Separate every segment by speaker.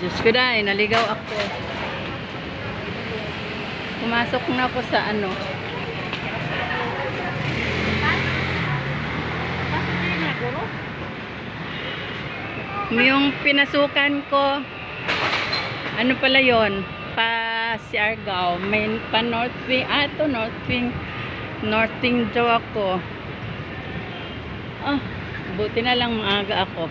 Speaker 1: Diyos ko dahil, naligaw ako. Pumasok na ako sa ano. Yung pinasukan ko, ano pala yon, pa Siargao, may pa North Wing, ito North Wing daw ako. Buti na lang maaga ako.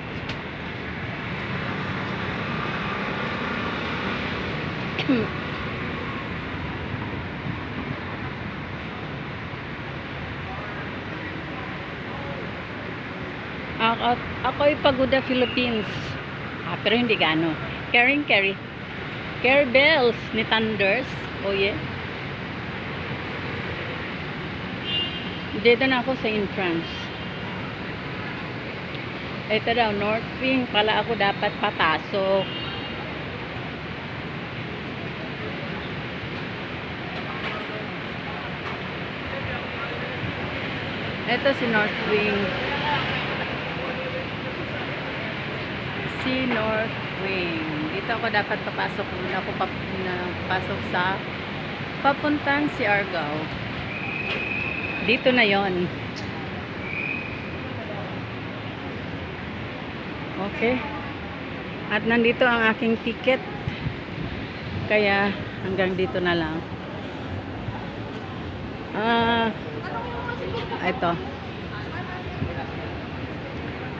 Speaker 1: Ako'y Pagoda, Philippines. Pero hindi gaano. Carry bells ni Thunders. Oh yeah. Dito na ako sa entrance. Ito daw, North Wing. Pala ako dapat papasok. Ito si North Wing. Si North Wing. Dito ako dapat papasok. Muna ako papasok sa papuntang Siargao. Dito na yon. Okay. At nandito ang aking ticket. Kaya hanggang dito na lang. Ito.